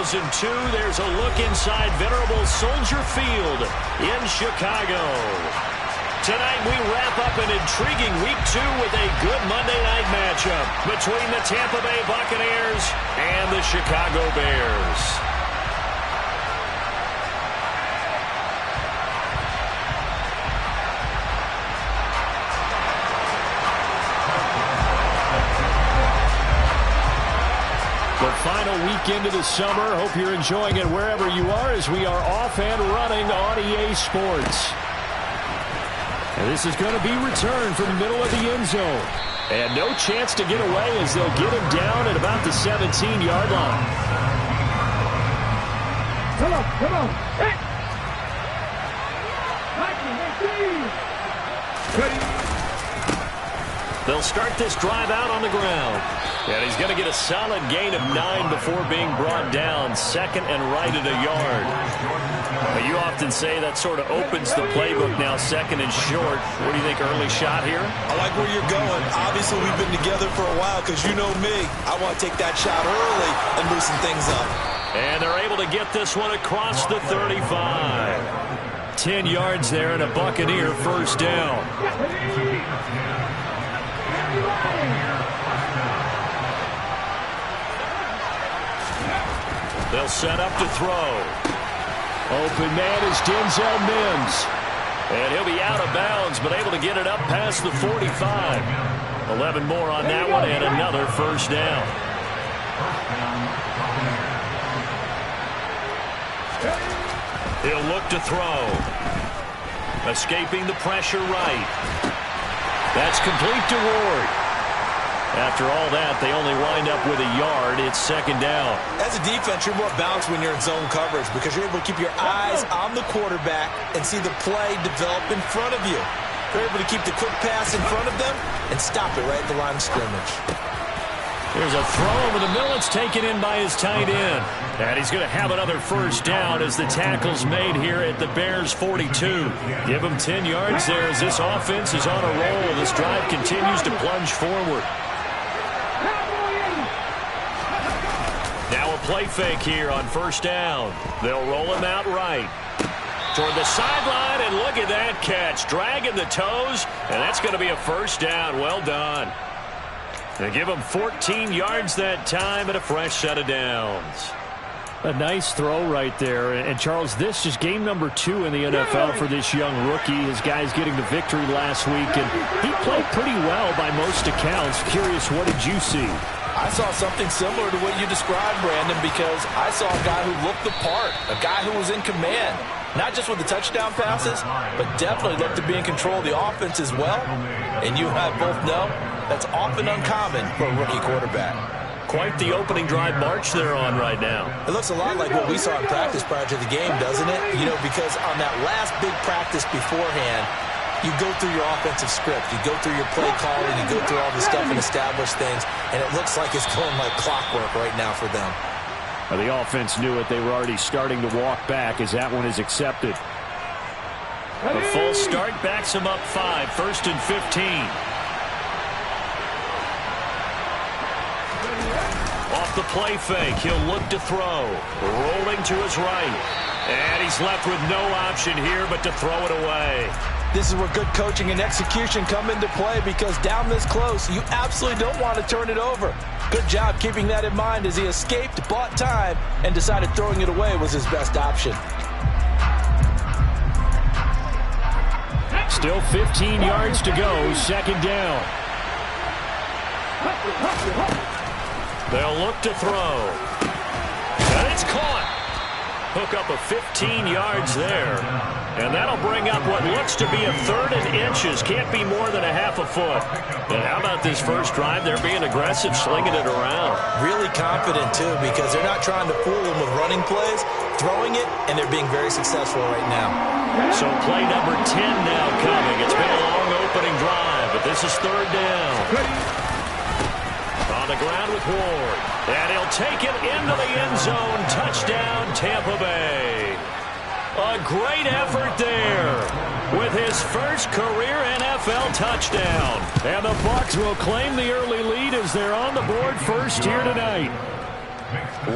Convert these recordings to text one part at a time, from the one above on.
2002, there's a look inside venerable Soldier Field in Chicago. Tonight we wrap up an intriguing Week 2 with a good Monday night matchup between the Tampa Bay Buccaneers and the Chicago Bears. The final weekend of the summer. Hope you're enjoying it wherever you are as we are off and running on EA Sports. And this is going to be returned from the middle of the end zone. And no chance to get away as they'll get him down at about the 17-yard line. Come on. Hey! They'll start this drive out on the ground. And he's going to get a solid gain of 9 before being brought down. Second and right at a yard. But you often say that sort of opens the playbook now, second and short. What do you think, early shot here? I like where you're going. Obviously, we've been together for a while because you know me. I want to take that shot early and loosen things up. And they're able to get this one across the 35. 10 yards there and a Buccaneer first down. They'll set up to throw. Open man is Denzel Mims. And he'll be out of bounds, but able to get it up past the 45. 11 more on that one and another first down. He'll look to throw. Escaping the pressure right. That's complete to Ward. After all that, they only wind up with a yard. It's second down. As a defense, you're more balanced when you're in zone coverage because you're able to keep your eyes on the quarterback and see the play develop in front of you. You're able to keep the quick pass in front of them and stop it right at the line of scrimmage. Here's a throw over the middle. It's taken in by his tight end. And he's going to have another first down as the tackle's made here at the Bears' 42. Give him 10 yards there as this offense is on a roll. This drive continues to plunge forward. Now a play fake here on first down. They'll roll him out right. Toward the sideline, and look at that catch. Dragging the toes, and that's going to be a first down. Well done. They give him 14 yards that time and a fresh set of downs. A nice throw right there. And Charles, this is game number 2 in the NFL for this young rookie. His guys getting the victory last week, and he played pretty well by most accounts. Curious, what did you see? I saw something similar to what you described, Brandon, because I saw a guy who looked the part, a guy who was in command, not just with the touchdown passes, but definitely looked to be in control of the offense as well. And you and I both know that's often uncommon for a rookie quarterback. Quite the opening drive march they're on right now. It looks a lot like what we saw in practice prior to the game, doesn't it? You know, because on that last big practice beforehand, you go through your offensive script, you go through your play calling, you go through all the stuff and establish things, and it looks like it's going like clockwork right now for them. Well, the offense knew it. They were already starting to walk back as that one is accepted. The full start backs him up 5, first and 15. Off the play fake, he'll look to throw. Rolling to his right. And he's left with no option here but to throw it away. This is where good coaching and execution come into play because down this close, you absolutely don't want to turn it over. Good job keeping that in mind as he escaped, bought time, and decided throwing it away was his best option. Still 15 yards to go, second down. They'll look to throw. And it's caught. Hook up of 15 yards there. And that'll bring up what looks to be a third and inches. Can't be more than a half a foot. And how about this first drive? They're being aggressive, slinging it around. Really confident, too, because they're not trying to fool them with running plays, throwing it, and they're being very successful right now. So play number 10 now coming. It's been a long opening drive, but this is third down. On the ground with Ward. And he'll take it into the end zone. Touchdown, Tampa Bay. A great effort there with his first career NFL touchdown. And the Bucs will claim the early lead as they're on the board first here tonight.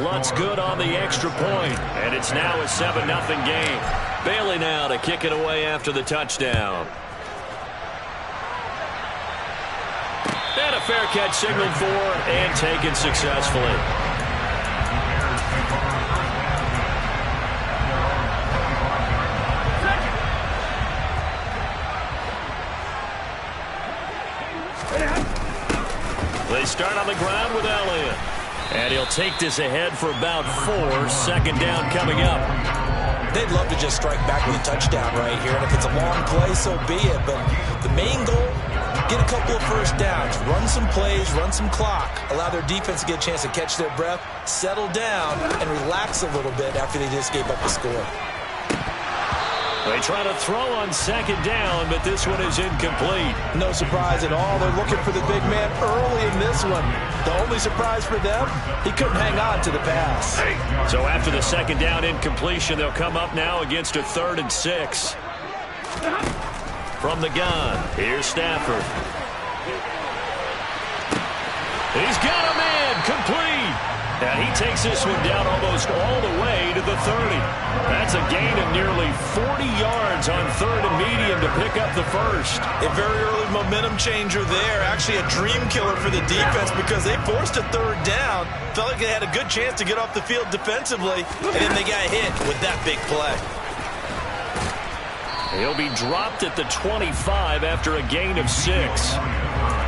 Lutz good on the extra point, and it's now a 7-0 game. Bailey now to kick it away after the touchdown. And a fair catch signaled for and taken successfully. They start on the ground with Elliott. And he'll take this ahead for about 4. Second down coming up. They'd love to just strike back with a touchdown right here. And if it's a long play, so be it. But the main goal, get a couple of first downs. Run some plays, run some clock. Allow their defense to get a chance to catch their breath, settle down, and relax a little bit after they just gave up the score. They try to throw on second down, but this one is incomplete. No surprise at all. They're looking for the big man early in this one. The only surprise for them, he couldn't hang on to the pass. So after the second down incompletion, they'll come up now against a 3rd and 6. From the gun, here's Stafford. He's got a man, complete. And he takes this one down almost all the way to the 30. That's a gain of nearly 40 yards on 3rd and medium to pick up the first. A very early momentum changer there. Actually a dream killer for the defense because they forced a 3rd down. Felt like they had a good chance to get off the field defensively. And then they got hit with that big play. He'll be dropped at the 25 after a gain of 6.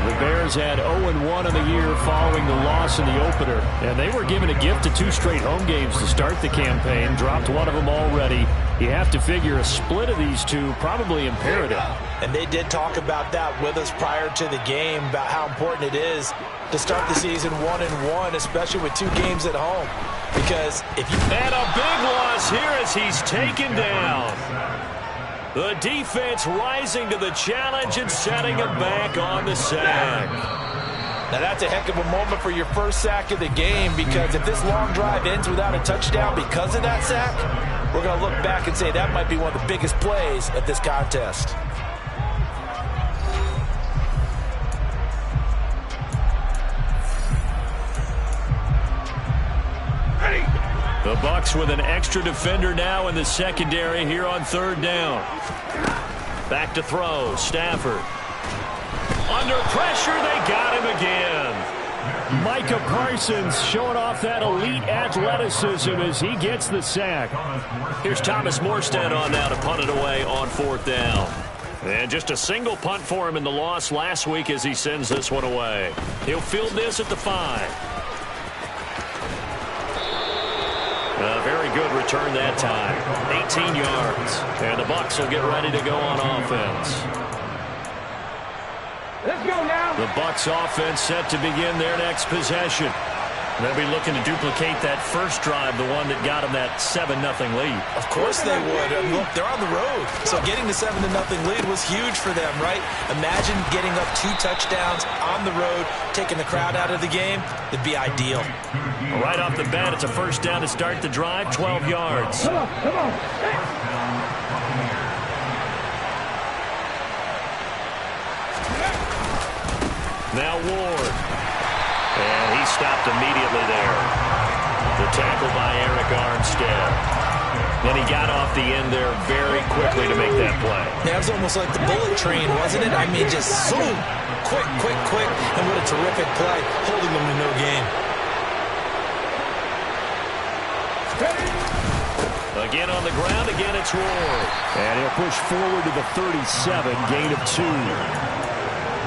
The Bears had 0-1 in the year following the loss in the opener. And they were given a gift of 2 straight home games to start the campaign. Dropped one of them already. You have to figure a split of these two probably imperative. And they did talk about that with us prior to the game, about how important it is to start the season 1-1, especially with 2 games at home. Because if you... And a big loss here as he's taken down. The defense rising to the challenge and setting him back on the sack. Now that's a heck of a moment for your first sack of the game, because if this long drive ends without a touchdown because of that sack, we're going to look back and say that might be one of the biggest plays of this contest. The Bucs with an extra defender now in the secondary here on 3rd down. Back to throw, Stafford. Under pressure, they got him again. Micah Parsons showing off that elite athleticism as he gets the sack. Here's Thomas Morstead on now to punt it away on 4th down. And just a single punt for him in the loss last week as he sends this one away. He'll field this at the 5. A very good return that time. 18 yards. And the Bucs will get ready to go on offense. Let's go now. The Bucs offense set to begin their next possession. They'll be looking to duplicate that first drive, the one that got them that 7-0 lead. Of course they would. Look, they're on the road. So getting the 7-0 lead was huge for them, right? Imagine getting up 2 touchdowns on the road, taking the crowd out of the game. It'd be ideal. Right off the bat, it's a first down to start the drive, 12 yards. Come on, come on. Now Ward. And he stopped immediately there. The tackle by Eric Armstead. Then he got off the end there very quickly to make that play. That was almost like the bullet train, wasn't it? I mean, just so quick. And what a terrific play, holding them to no gain. Again on the ground, again it's Ward. And he'll push forward to the 37, gain of 2.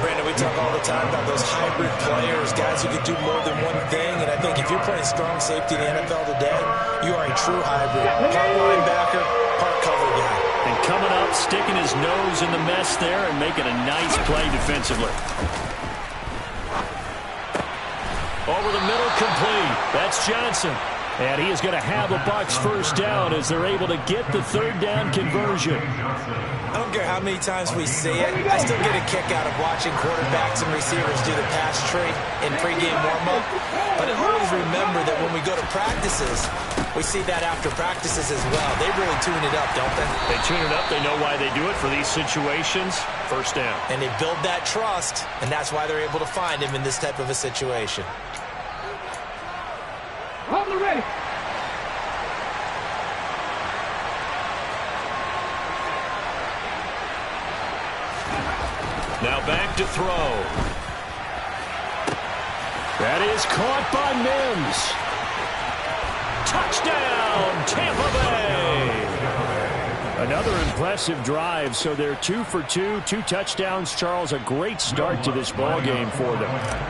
Brandon, we talk all the time about those hybrid players, guys who can do more than one thing. And I think if you're playing strong safety in the NFL today, you are a true hybrid. Part linebacker, part cover guy. And coming up, sticking his nose in the mess there and making a nice play defensively. Over the middle, complete. That's Johnson. And he is going to have a Bucs first down as they're able to get the 3rd down conversion. I don't care how many times we see it. I still get a kick out of watching quarterbacks and receivers do the pass tree in pregame warm-up. But I always remember that when we go to practices, we see that after practices as well. They really tune it up, don't they? They tune it up. They know why they do it for these situations. First down. And they build that trust, and that's why they're able to find him in this type of a situation. ready. Now back to throw. That is caught by Mims. Touchdown, Tampa Bay. Another impressive drive, so they're 2 for 2, 2 touchdowns. Charles, a great start to this ball game for them.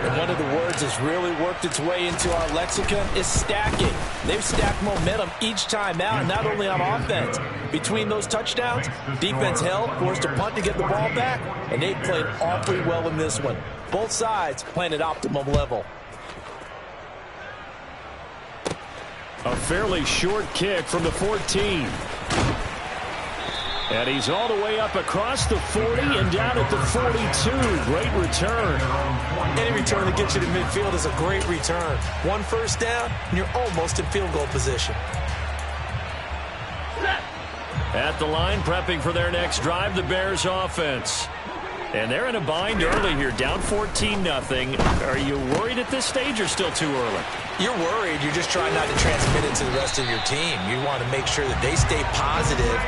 And one of the words that's really worked its way into our lexicon is stacking. They've stacked momentum each time out, and not only on offense. Between those touchdowns, defense held, forced a punt to get the ball back, and they played awfully well in this one. Both sides playing at optimum level. A fairly short kick from the 14. And he's all the way up across the 40 and down at the 42. Great return. Any return that gets you to midfield is a great return. One first down, and you're almost in field goal position. At the line, prepping for their next drive, the Bears offense. And they're in a bind early here, down 14-0. Are you worried at this stage or still too early? You're worried. You're just trying not to transmit it to the rest of your team. You want to make sure that they stay positive.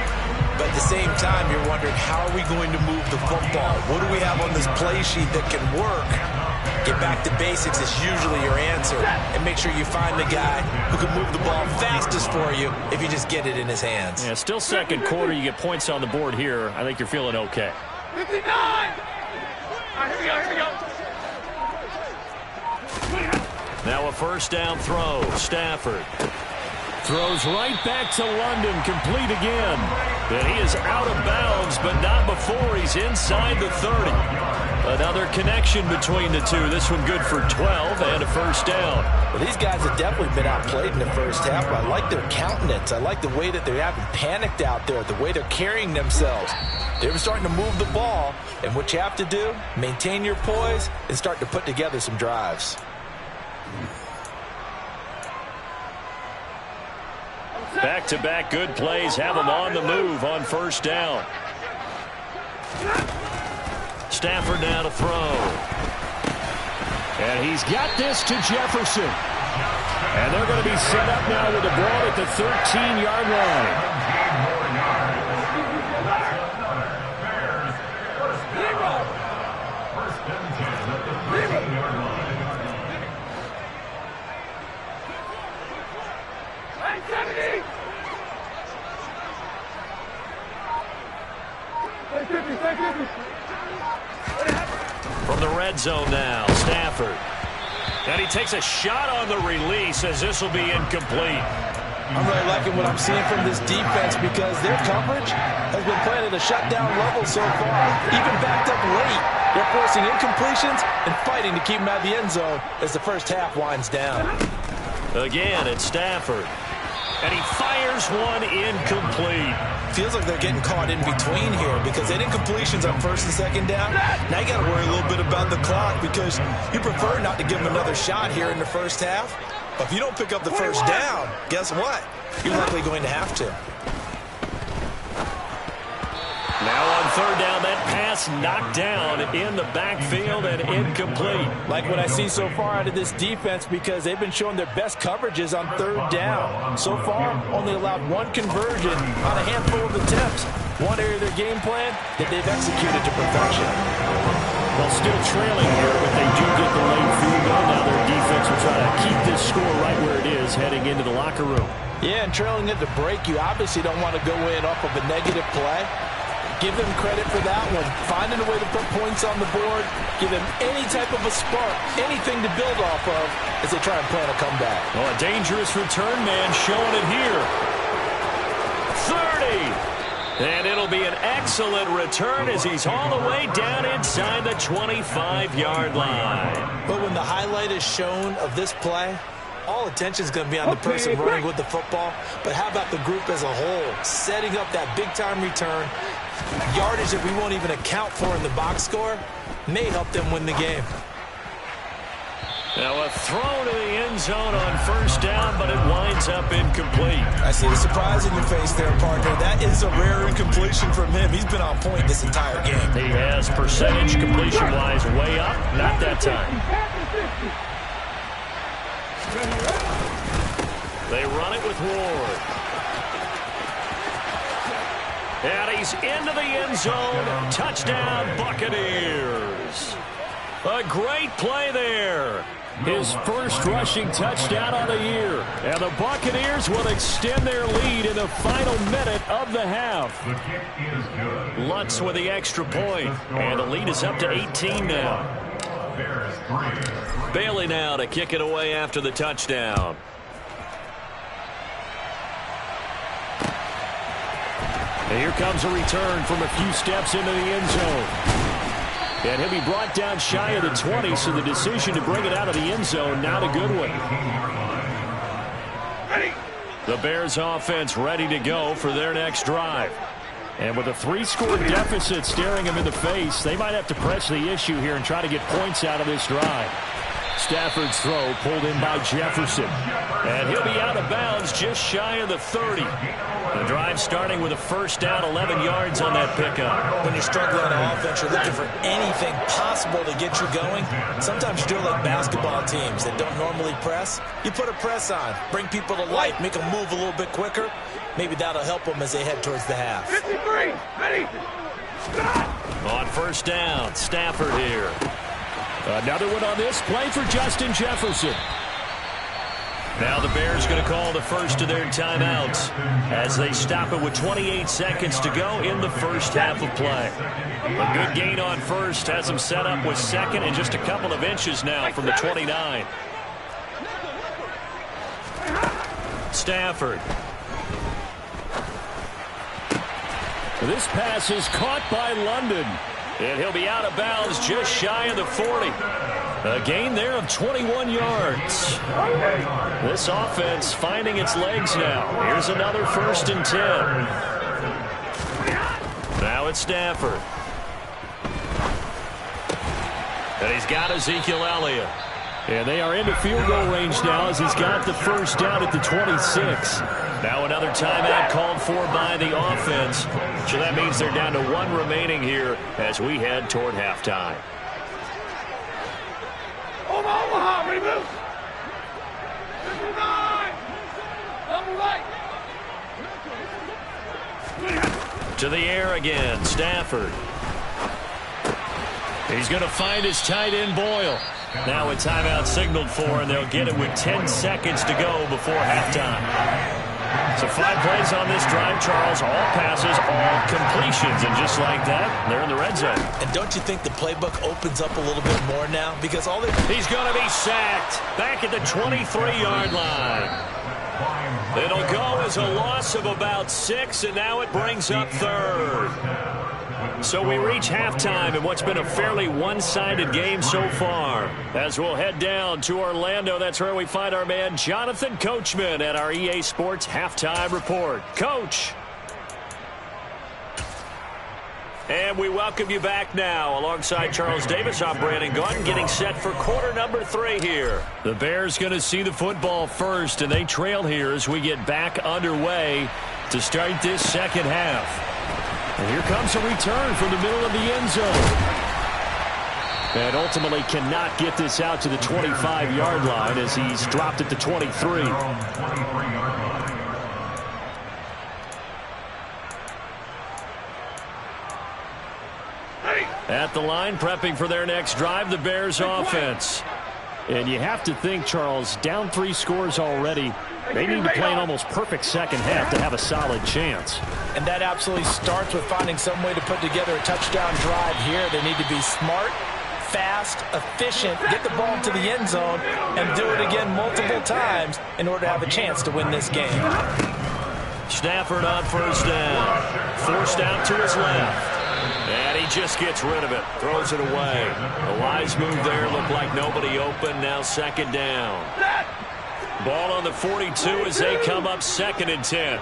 But at the same time, you're wondering, how are we going to move the football? What do we have on this play sheet that can work? Get back to basics is usually your answer. And make sure you find the guy who can move the ball fastest for you if you just get it in his hands. Yeah, still second quarter. You get points on the board here. I think you're feeling okay. 59! All right, here we go. Now a first down throw. Stafford throws right back to London, complete again. And he is out of bounds, but not before he's inside the 30. Another connection between the two. This one good for 12 and a first down. Well, these guys have definitely been outplayed in the first half. I like their countenance. I like the way that they haven't panicked out there, the way they're carrying themselves. They're starting to move the ball, and what you have to do, maintain your poise and start to put together some drives. Back-to-back good plays have them on the move on first down. Stafford now to throw. And he's got this to Jefferson. And they're going to be set up now with the ball at the 13-yard line. From the red zone now, Stafford. And he takes a shot on the release as this will be incomplete. I'm really liking what I'm seeing from this defense because their coverage has been playing at a shutdown level so far. Even backed up late, they're forcing incompletions and fighting to keep them out of the end zone as the first half winds down. Again, it's Stafford. And he fires one incomplete. Feels like they're getting caught in between here because they didn't completions on first and second down. Now you got to worry a little bit about the clock because you prefer not to give them another shot here in the first half. But if you don't pick up the first down, guess what? You're likely going to have to. Now on third down, that pass knocked down in the backfield and incomplete. Like what I see so far out of this defense because they've been showing their best coverages on third down. So far, only allowed one conversion on a handful of attempts. One area of their game plan that they've executed to perfection. Well, still trailing here, but they do get the late field goal. Now their defense will try to keep this score right where it is heading into the locker room. Yeah, and trailing at the break, you obviously don't want to go in off of a negative play. Give them credit for that one. Finding a way to put points on the board. Give them any type of a spark, anything to build off of as they try and plan a comeback. Well, a dangerous return man showing it here. 30. And it'll be an excellent return as he's all the way down inside the 25-yard line. But when the highlight is shown of this play, all attention is going to be on the person running with the football. But how about the group as a whole? Setting up that big-time return, yardage that we won't even account for in the box score, may help them win the game. Now a throw to the end zone on first down, but it winds up incomplete. I see the surprise in your face there, partner. That is a rare incompletion from him. He's been on point this entire game. He has percentage completion-wise way up. Not that time. They run it with Ward. And he's into the end zone. Touchdown, Buccaneers. A great play there. His first rushing touchdown on the year. And the Buccaneers will extend their lead in the final minute of the half. Lutz with the extra point. And the lead is up to 18 now. Bailey now to kick it away after the touchdown. And here comes a return from a few steps into the end zone. And he'll be brought down shy of the 20, so the decision to bring it out of the end zone, not a good one. The Bears offense ready to go for their next drive. And with a 3-score deficit staring them in the face, they might have to press the issue here and try to get points out of this drive. Stafford's throw pulled in by Jefferson. And he'll be out of bounds just shy of the 30. The drive starting with a first down, 11 yards on that pickup. When you're struggling on offense, you're looking for anything possible to get you going. Sometimes you do it like basketball teams that don't normally press. You put a press on, bring people to life, make them move a little bit quicker. Maybe that'll help them as they head towards the half. 53, ready. On first down, Stafford here. Another one on this play for Justin Jefferson. Now the Bears going to call the first of their timeouts as they stop it with 28 seconds to go in the first half of play. A good gain on first has them set up with second and just a couple of inches now from the 29. Stafford. This pass is caught by London. And he'll be out of bounds just shy of the 40. A gain there of 21 yards. This offense finding its legs now. Here's another 1st and 10. Now it's Stafford. And he's got Ezekiel Elliott. And they are into field goal range now as he's got the first down at the 26. Now another timeout called for by the offense. So that means they're down to 1 remaining here as we head toward halftime. Omaha, remove. 59. Double right. To the air again, Stafford. He's going to find his tight end, Boyle. Now a timeout signaled for, and they'll get it with 10 seconds to go before halftime. So 5 plays on this drive, Charles. All passes, all completions. And just like that, they're in the red zone. And don't you think the playbook opens up a little bit more now? Because all he's going to be sacked back at the 23-yard line. It'll go as a loss of about 6, and now it brings up 3rd. So we reach halftime in what's been a fairly one-sided game so far. As we'll head down to Orlando, that's where we find our man Jonathan Coachman at our EA Sports Halftime Report. Coach. And we welcome you back now. Alongside Charles Davis, I'm Brandon Gaudin, getting set for quarter number 3 here. The Bears going to see the football first, and they trail here as we get back underway to start this second half. And here comes a return from the middle of the end zone. And ultimately cannot get this out to the 25-yard line as he's dropped at the 23. At the line, prepping for their next drive, the Bears offense. And you have to think, Charles, down 3 scores already. They need to play an almost perfect second half to have a solid chance. And that absolutely starts with finding some way to put together a touchdown drive here. They need to be smart, fast, efficient, get the ball to the end zone, and do it again multiple times in order to have a chance to win this game. Stafford on first down. Forced out to his left. And he just gets rid of it. Throws it away. The wise move there. Looked like nobody open. Now second down. Ball on the 42 as they come up 2nd and 10.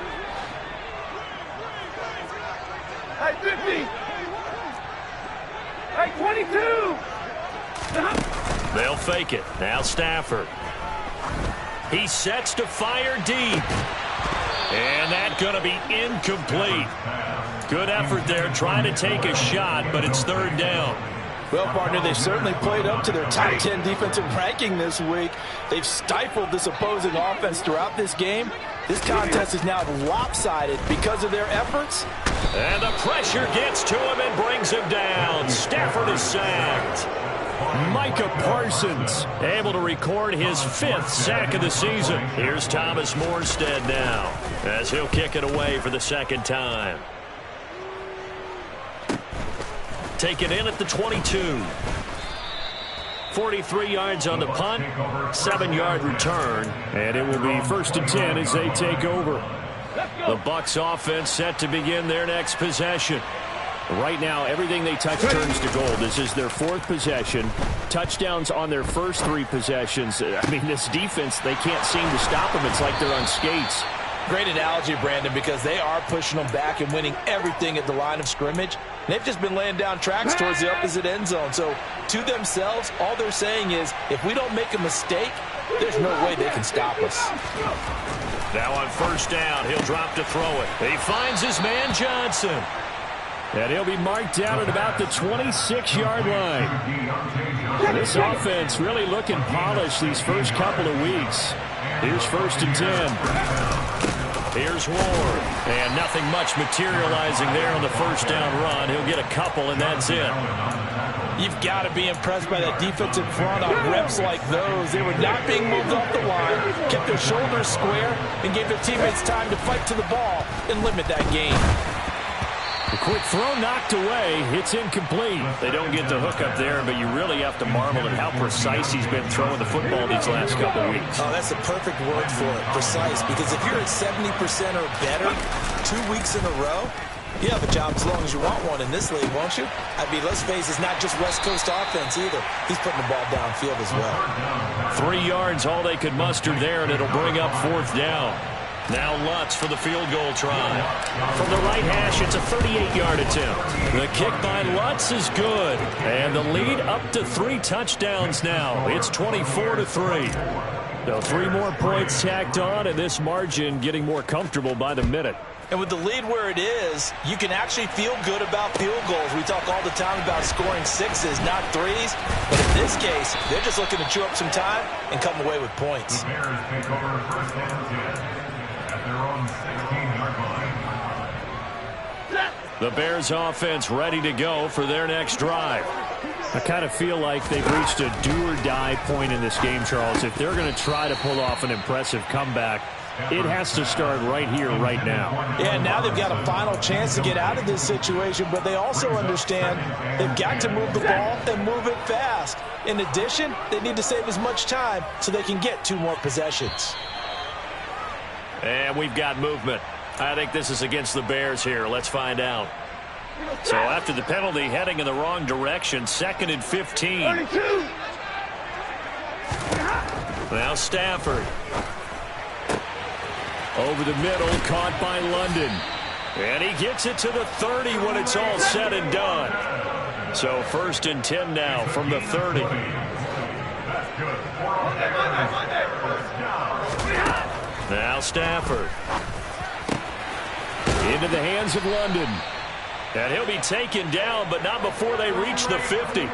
Hey, 50. Hey, 22. They'll fake it. Now Stafford. He sets to fire deep. And that's going to be incomplete. Good effort there trying to take a shot, but it's 3rd down. Well, partner, they've certainly played up to their top 10 defensive ranking this week. They've stifled this opposing offense throughout this game. This contest is now lopsided because of their efforts. And the pressure gets to him and brings him down. Stafford is sacked. Micah Parsons able to record his 5th sack of the season. Here's Thomas Morstead now as he'll kick it away for the 2nd time. Take it in at the 22. 43 yards on the punt, 7-yard return, and it will be 1st and 10 as they take over. The Bucs offense set to begin their next possession. Right now, everything they touch turns to gold. This is their 4th possession. Touchdowns on their first 3 possessions. I mean, this defense, they can't seem to stop them. It's like they're on skates. Great analogy, Brandon, because they are pushing them back and winning everything at the line of scrimmage. They've just been laying down tracks towards the opposite end zone. So, to themselves, all they're saying is, if we don't make a mistake, there's no way they can stop us. Now on 1st down, he'll drop to throw it. He finds his man Johnson. And he'll be marked down at about the 26-yard line. And this offense really looking polished these first couple of weeks. Here's 1st and 10. Here's Ward. And nothing much materializing there on the 1st down run. He'll get a couple, and that's it. You've got to be impressed by that defensive front on reps like those. They were not being moved off the line, kept their shoulders square, and gave their teammates time to fight to the ball and limit that gain. A quick throw knocked away. It's incomplete. They don't get the hook up there, but you really have to marvel at how precise he's been throwing the football these last couple of weeks. Oh, that's the perfect word for it, precise. Because if you're at 70% or better 2 weeks in a row, you have a job as long as you want one in this league, won't you? I mean, let's face it, it's not just West Coast offense either. He's putting the ball downfield as well. 3 yards, all they could muster there, and it'll bring up 4th down. Now Lutz for the field goal try. From the right hash, it's a 38-yard attempt. The kick by Lutz is good. And the lead up to 3 touchdowns now. It's 24-3. So 3 more points tacked on, and this margin getting more comfortable by the minute. And with the lead where it is, you can actually feel good about field goals. We talk all the time about scoring 6s, not 3s. But in this case, they're just looking to chew up some time and come away with points. The Bears offense ready to go for their next drive. I kind of feel like they've reached a do-or-die point in this game, Charles. If they're going to try to pull off an impressive comeback, it has to start right here, right now. Yeah, now they've got a final chance to get out of this situation, but they also understand they've got to move the ball and move it fast. In addition, they need to save as much time so they can get 2 more possessions. And we've got movement. I think this is against the Bears here. Let's find out. So after the penalty, heading in the wrong direction, 2nd and 15. 32. Now Stafford. Over the middle, caught by London. And he gets it to the 30 when it's all said and done. So 1st and 10 now from the 30. Now Stafford. Into the hands of London. And he'll be taken down, but not before they reach the 50.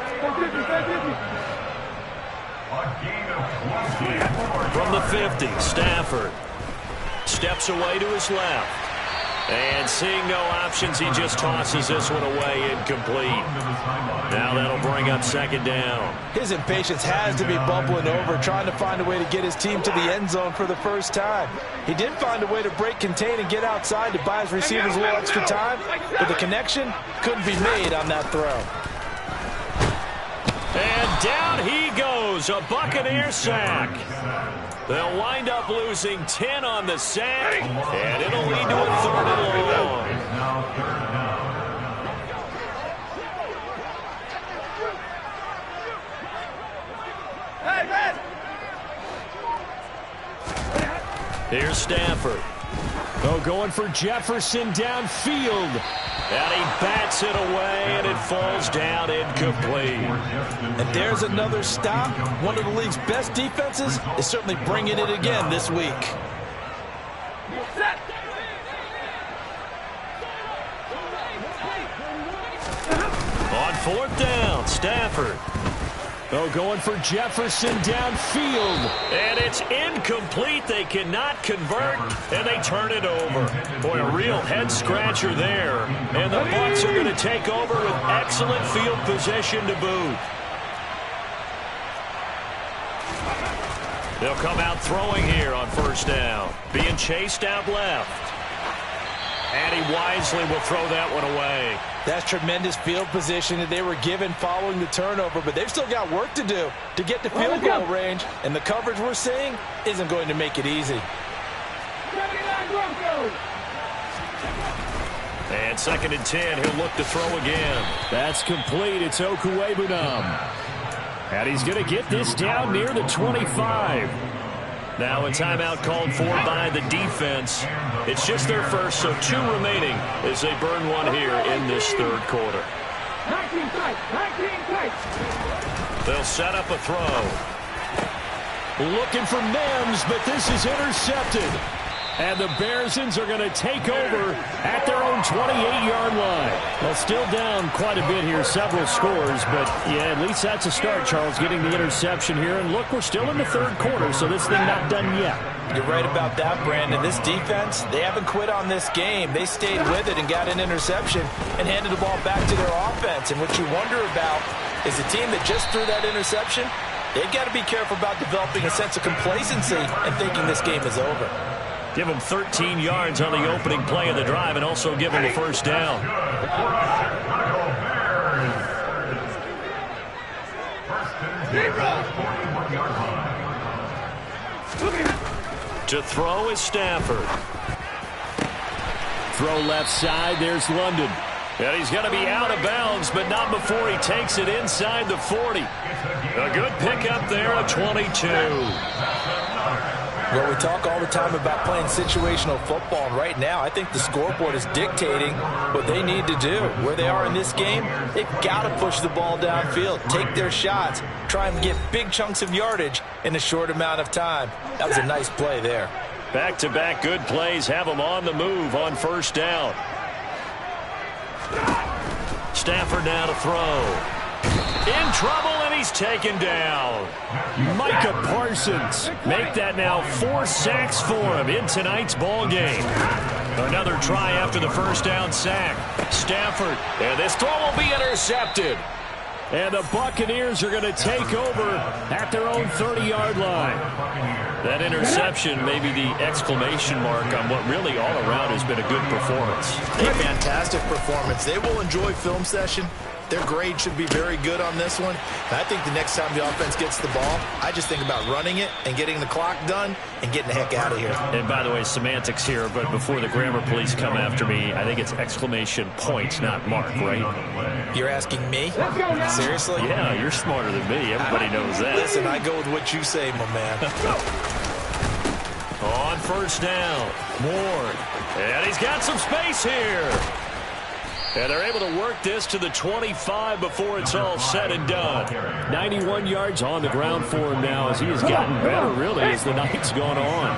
From the 50, Stafford steps away to his left. And seeing no options, he just tosses this one away, incomplete. Now that'll bring up 2nd down. His impatience has to be bubbling over, trying to find a way to get his team to the end zone for the first time. He did find a way to break contain and get outside to buy his receivers a little extra time, but the connection couldn't be made on that throw. And down he goes, a Buccaneer sack. They'll wind up losing 10 on the sack, and it'll lead to a 3rd and long. Here's Stafford. Oh, going for Jefferson downfield. And he bats it away, and it falls down incomplete. And there's another stop. One of the league's best defenses is certainly bringing it again this week. On 4th down, Stafford. Oh, going for Jefferson downfield. And it's incomplete. They cannot convert, and they turn it over. Boy, a real head-scratcher there. And the Bucs are going to take over with excellent field position to boot. They'll come out throwing here on first down. Being chased out left. And he wisely will throw that one away. That's tremendous field position that they were given following the turnover, but they've still got work to do to get to field goal range, and the coverage we're seeing isn't going to make it easy. And 2nd and 10, he'll look to throw again. That's complete. It's Okuwebunam. And he's going to get this down near the 25. Now a timeout called for by the defense. It's just their first, so 2 remaining as they burn one here in this third quarter. 19 tight, 19 tight. They'll set up a throw. Looking for Mims, but this is intercepted. And the Bearsons are going to take over at their own 28-yard line. Well, still down quite a bit here, several scores, but yeah, at least that's a start, Charles, getting the interception here. And look, we're still in the third quarter, so this thing not done yet. You're right about that, Brandon. This defense, they haven't quit on this game. They stayed with it and got an interception and handed the ball back to their offense. And what you wonder about is the team that just threw that interception, they've got to be careful about developing a sense of complacency and thinking this game is over. Give them 13 yards on the opening play of the drive and also give them a first down. To throw is Stafford. Throw left side. There's London. And he's going to be out of bounds, but not before he takes it inside the 40. A good pickup there at 22. Well, we talk all the time about playing situational football, and right now I think the scoreboard is dictating what they need to do. Where they are in this game, they've got to push the ball downfield, take their shots, try and get big chunks of yardage in a short amount of time. That was a nice play there. Back-to-back good plays have them on the move on first down. Stafford now to throw. In trouble, and he's taken down. Micah Parsons. Make that now 4 sacks for him in tonight's ball game. Another try after the first down sack. Stafford, and this throw will be intercepted. And the Buccaneers are going to take over at their own 30-yard line. That interception may be the exclamation mark on what really all around has been a good performance. A fantastic performance. They will enjoy film session. Their grade should be very good on this one. And I think the next time the offense gets the ball, I just think about running it and getting the clock done and getting the heck out of here. And by the way, semantics here, but before the grammar police come after me, I think it's exclamation point, not mark, right? You're asking me? Seriously? Yeah, you're smarter than me. Everybody knows that. Listen, I go with what you say, my man. On first down, Moore. And he's got some space here. And they're able to work this to the 25 before it's all said and done. 91 yards on the ground for him now as he has gotten better, really, as the night's gone on.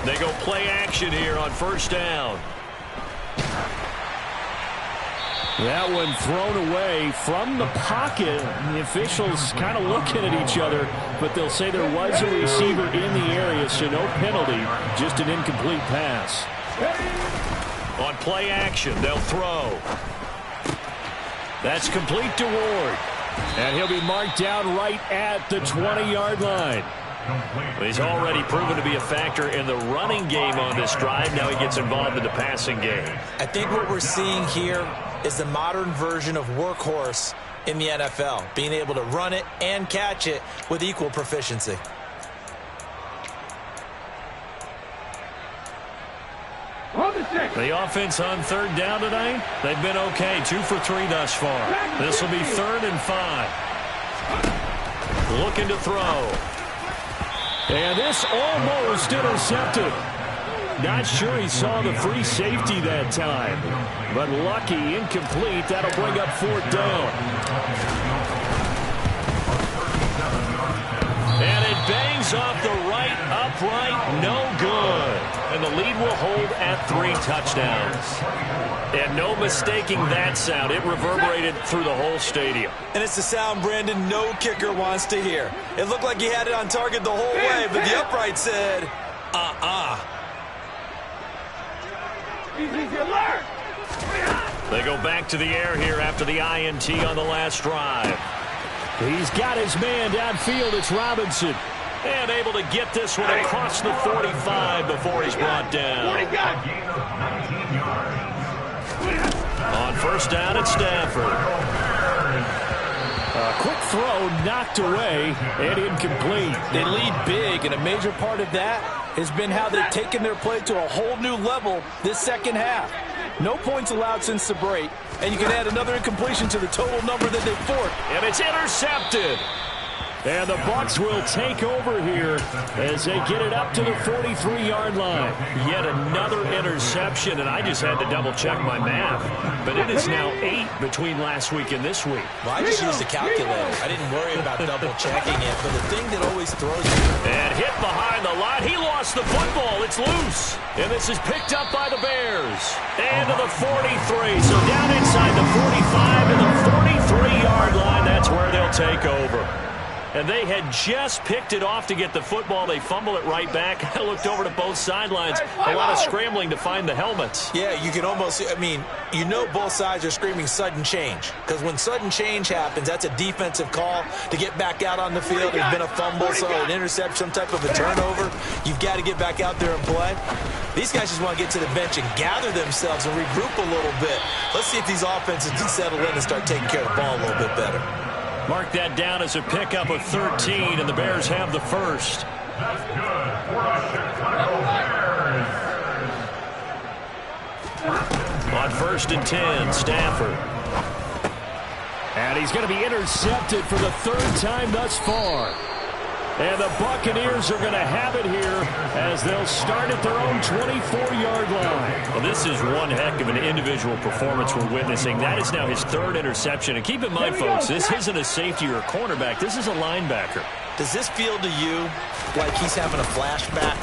They go play action here on first down. That one thrown away from the pocket. The officials kind of looking at each other, but they'll say there was a receiver in the area, so no penalty, just an incomplete pass. On play action, they'll throw. That's complete to Ward. And he'll be marked down right at the 20-yard line. He's already proven to be a factor in the running game on this drive. Now he gets involved in the passing game. I think what we're seeing here is the modern version of workhorse in the NFL, being able to run it and catch it with equal proficiency. The offense on third down tonight, they've been okay. 2 for 3 thus far. This will be 3rd and 5. Looking to throw. And this almost intercepted. Not sure he saw the free safety that time. But lucky, incomplete. That'll bring up 4th down. And it bangs off the right upright, no good. And the lead will hold at 3 touchdowns. And no mistaking that sound. It reverberated through the whole stadium. And it's the sound, Brandon, no kicker wants to hear. It looked like he had it on target the whole way, but the upright said, They go back to the air here after the INT on the last drive. He's got his man downfield. It's Robinson. And able to get this one across the 45 before he's brought down. On first down, it's Stafford. A quick throw knocked away and incomplete. They lead big, and a major part of that has been how they've taken their play to a whole new level this second half. No points allowed since the break, and you can add another incompletion to the total number that they've forced. And it's intercepted. And the Bucs will take over here as they get it up to the 43-yard line. Yet another interception, and I just had to double-check my math. But it is now 8 between last week and this week. Well, I just used a calculator. I didn't worry about double-checking it, but the thing that always throws me. And hit behind the line. He lost the football. It's loose. And this is picked up by the Bears. And to the 43. So down inside the 45 to the 43-yard line. That's where they'll take over. And they had just picked it off to get the football. They fumble it right back. I looked over to both sidelines. A lot of scrambling to find the helmets. Yeah, you can almost, you know both sides are screaming sudden change. Because when sudden change happens, that's a defensive call to get back out on the field. There's been a fumble, so an interception, some type of a turnover. You've got to get back out there and play. These guys just want to get to the bench and gather themselves and regroup a little bit. Let's see if these offenses can settle in and start taking care of the ball a little bit better. Mark that down as a pickup of 13, and the Bears have the first. On first and 10, Stafford. And he's going to be intercepted for the 3rd time thus far. And the Buccaneers are going to have it here as they'll start at their own 24-yard line. Well, this is one heck of an individual performance we're witnessing. That is now his 3rd interception. And keep in mind, folks, this isn't a safety or a cornerback. This is a linebacker. Does this feel to you like he's having a flashback?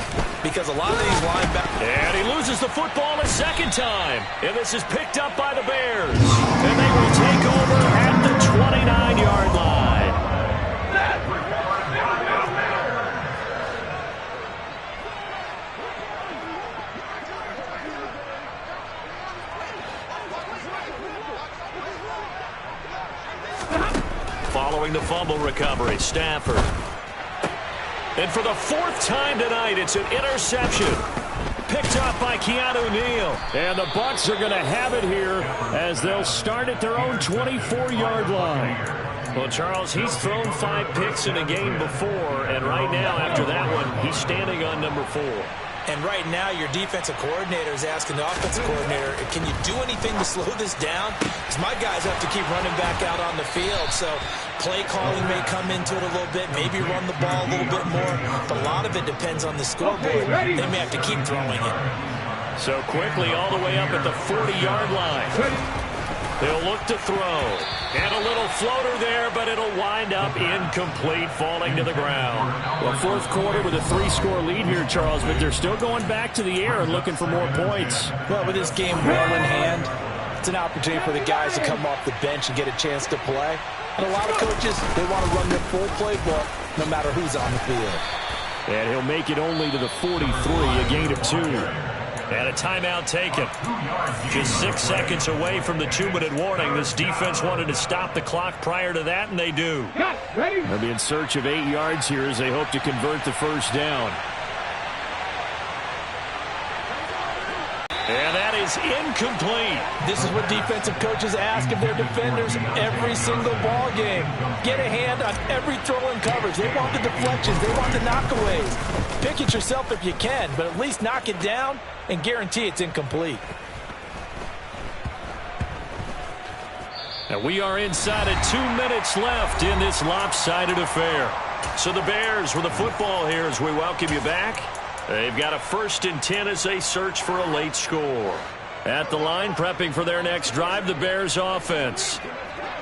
Because a lot of these linebackers... And he loses the football a 2nd time. And this is picked up by the Bears. And they will take over at the 29-yard line. Following the fumble recovery, Stafford. And for the 4th time tonight, it's an interception. Picked up by Keanu Neal. And the Bucs are going to have it here as they'll start at their own 24-yard line. Well, Charles, he's thrown 5 picks in a game before, and right now, after that one, he's standing on number 4. And right now, your defensive coordinator is asking the offensive coordinator, can you do anything to slow this down? Because my guys have to keep running back out on the field. So play calling may come into it a little bit, maybe run the ball a little bit more. But a lot of it depends on the scoreboard. They may have to keep throwing it. So quickly all the way up at the 40-yard line. They'll look to throw. And a little floater there, but it'll wind up incomplete, falling to the ground. Well, 4th quarter with a 3-score lead here, Charles, but they're still going back to the air and looking for more points. Well, with this game well in hand, it's an opportunity for the guys to come off the bench and get a chance to play. And a lot of coaches, they want to run their full playbook no matter who's on the field. And he'll make it only to the 43, a gain of 2. And a timeout taken. Just 6 seconds away from the 2-minute warning. This defense wanted to stop the clock prior to that, and they do. They'll be in search of 8 yards here as they hope to convert the first down. And that is incomplete. This is what defensive coaches ask of their defenders every single ball game. Get a hand on every throw in coverage. They want the deflections. They want the knockaways. Pick it yourself if you can, but at least knock it down and guarantee it's incomplete. And we are inside of 2 minutes left in this lopsided affair. So the Bears with the football here as we welcome you back. They've got a 1st and 10 as they search for a late score. At the line, prepping for their next drive, the Bears offense.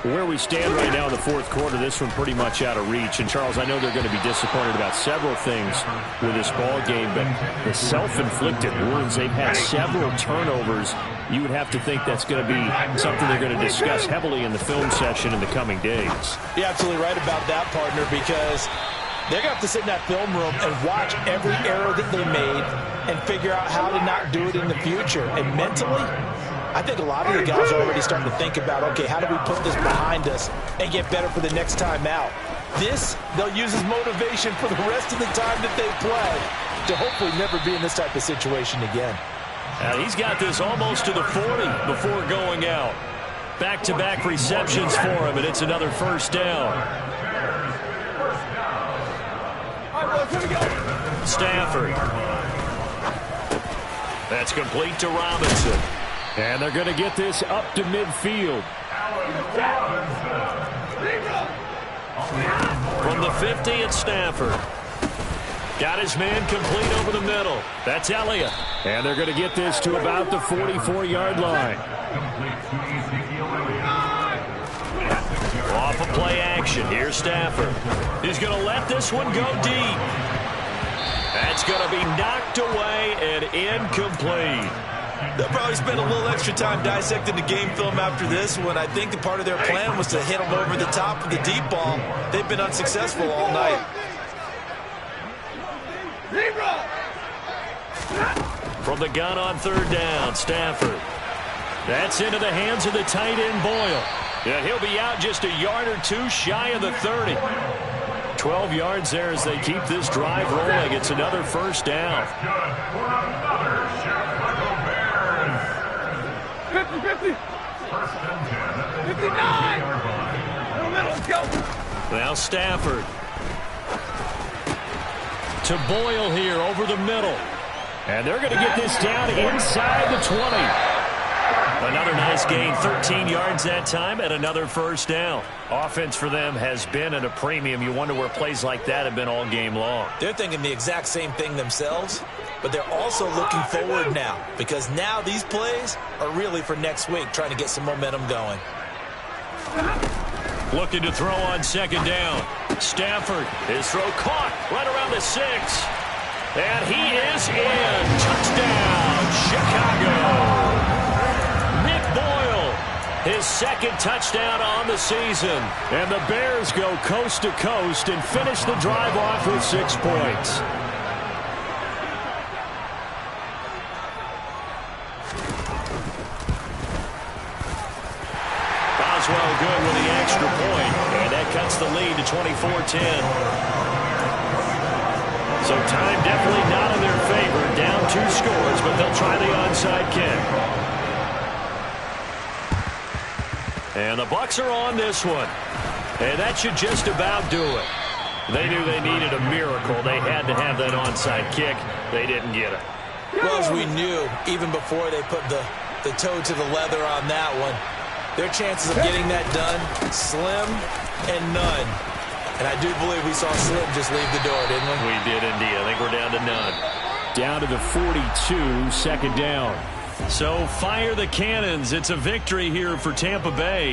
Where we stand right now in the fourth quarter, this one pretty much out of reach. And, Charles, I know they're going to be disappointed about several things with this ball game, but the self-inflicted wounds, they've had several turnovers. You would have to think that's going to be something they're going to discuss heavily in the film session in the coming days. You're absolutely right about that, partner, because they're going to have to sit in that film room and watch every error that they made and figure out how to not do it in the future. And mentally, I think a lot of the guys are already starting to think about, okay, how do we put this behind us and get better for the next time out? This, they'll use as motivation for the rest of the time that they play to hopefully never be in this type of situation again. He's got this almost to the 40 before going out. Back-to-back receptions for him, and it's another first down. Stafford. That's complete to Robinson. And they're going to get this up to midfield. From the 50, it's Stafford. Got his man complete over the middle. That's Elliott. And they're going to get this to about the 44-yard line. Off of play action. Here's Stafford. He's going to let this one go deep. That's going to be knocked away and incomplete. They'll probably spend a little extra time dissecting the game film after this one. I think the part of their plan was to hit them over the top of the deep ball. They've been unsuccessful all night. From the gun on third down, Stafford. That's into the hands of the tight end, Boyle. And he'll be out just a yard or two shy of the 30. 12 yards there as they keep this drive rolling. It's another first down. 50-50. 59. Let's go. Now Stafford. To Boyle here over the middle. And they're going to get this down inside the 20. Another nice gain, 13 yards that time, and another first down. Offense for them has been at a premium. You wonder where plays like that have been all game long. They're thinking the exact same thing themselves, but they're also looking forward now, because now these plays are really for next week, trying to get some momentum going. Looking to throw on second down. Stafford, his throw caught right around the 6. And he is in. Touchdown, Chicago. His second touchdown on the season. And the Bears go coast to coast and finish the drive off with 6 points. Boswell good with the extra point. And that cuts the lead to 24-10. So time definitely not in their favor. Down 2 scores, but they'll try the onside kick. And the Bucs are on this one. And that should just about do it. They knew they needed a miracle. They had to have that onside kick. They didn't get it. Well, as we knew, even before they put the toe to the leather on that one, their chances of getting that done, slim and none. And I do believe we saw Slim just leave the door, didn't we? We did indeed. I think we're down to none. Down to the 42, second down. So fire the cannons. It's a victory here for Tampa Bay.